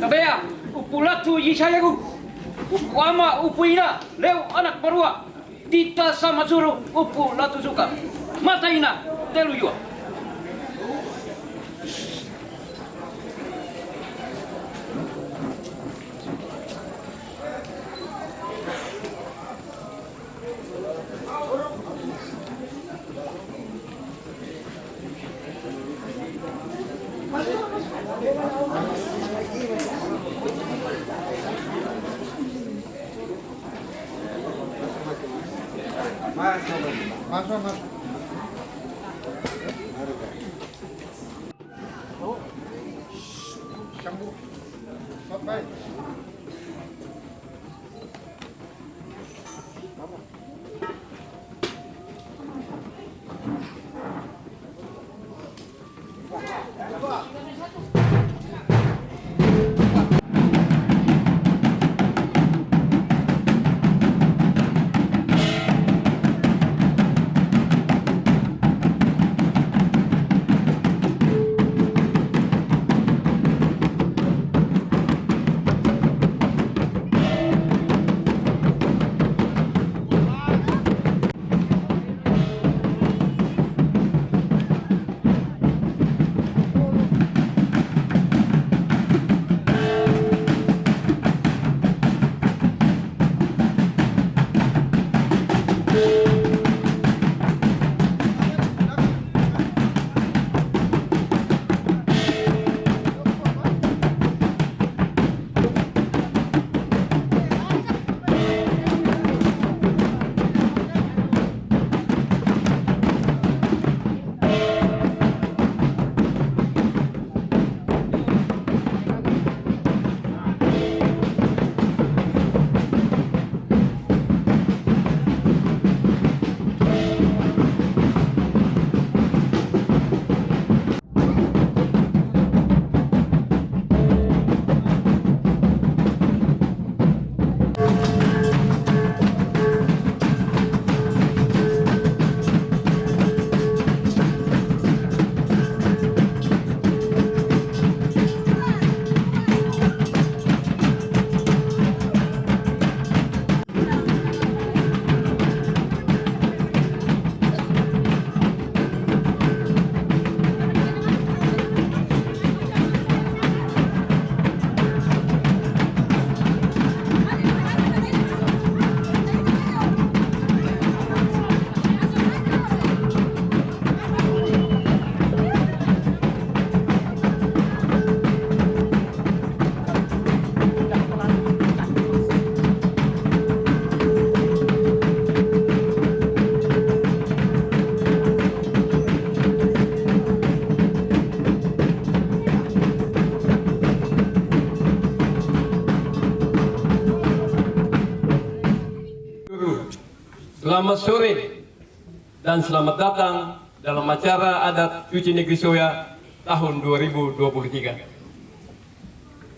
Kabea, upulatu yisayagu. Upama upuina, leu anak barua. Dita sama suruh upulatu suka. Mataina, telu jua. Mas. Sambung. Sampai. Selamat sore dan selamat datang dalam acara adat Cuci Negeri Soya tahun 2023.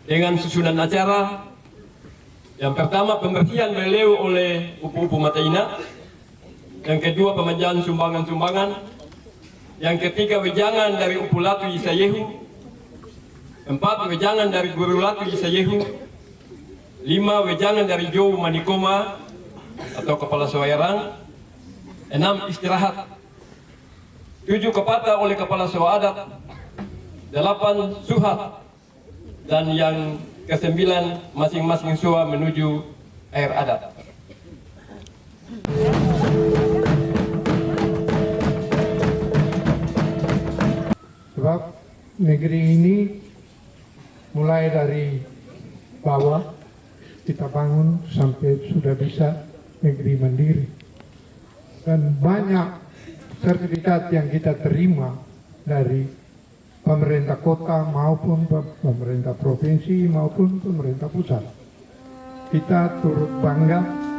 Dengan susunan acara, yang pertama pembersihan beliau oleh upu-upu Mataina, yang kedua pemecahan sumbangan-sumbangan, yang ketiga wejangan dari upu Latu Isayehu, empat wejangan dari guru Latu Isayehu, lima wejangan dari Jow Manikoma atau kepala Sawairang, 6 istirahat, 7 kepata oleh kepala Sawa adat, 8 suhat, dan yang ke-9 masing-masing Sawa menuju air adat. Sebab negeri ini mulai dari bawah kita bangun sampai sudah bisa negeri mandiri, dan banyak sertifikat yang kita terima dari pemerintah kota maupun pemerintah provinsi maupun pemerintah pusat. Kita turut bangga.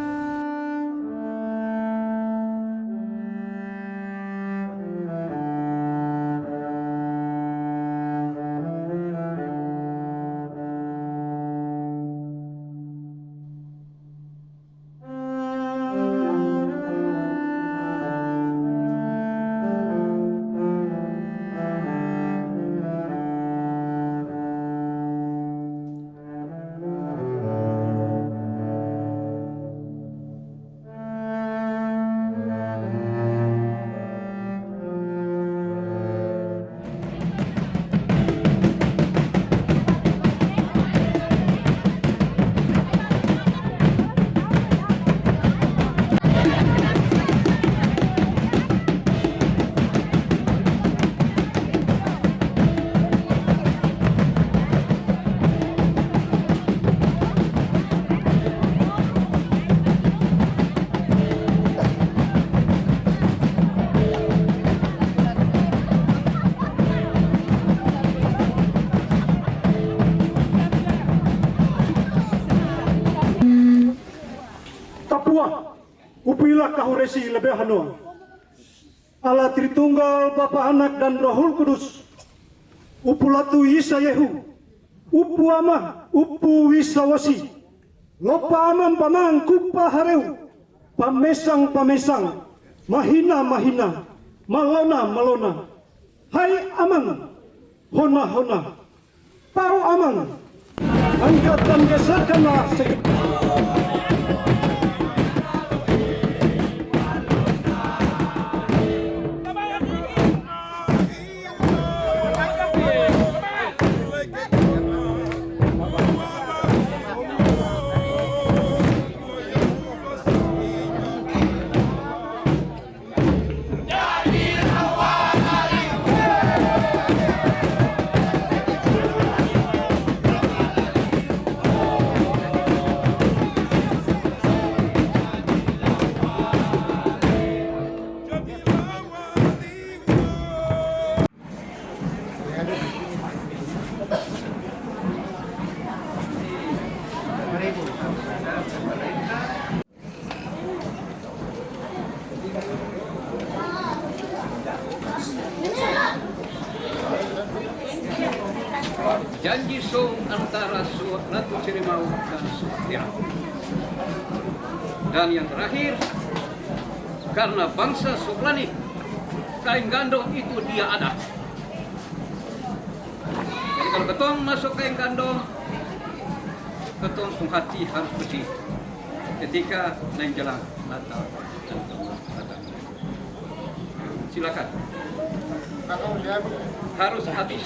Upilah kahuresi lebih hanoa. Allah Tritunggal Bapa Anak dan Rohul Kudus. Upulatu Yisayehu. Upu amah, upu wisawasi. Lopa amam pamang kupa hareu. Pamesang pamesang. Mahina mahina. Malona malona. Hai amang. Hona hona. Pau amang. Angkat dan geserkanlah janji song antara suatu cerimau dan sudah. Dan yang terakhir, karena bangsa Soplani, kain gandong itu dia ada. Jadi kalau ketong masuk kain gandong, ketong pun hati harus bersih. Ketika naik jalan Natal dan Natal. Silakan. Harus hati.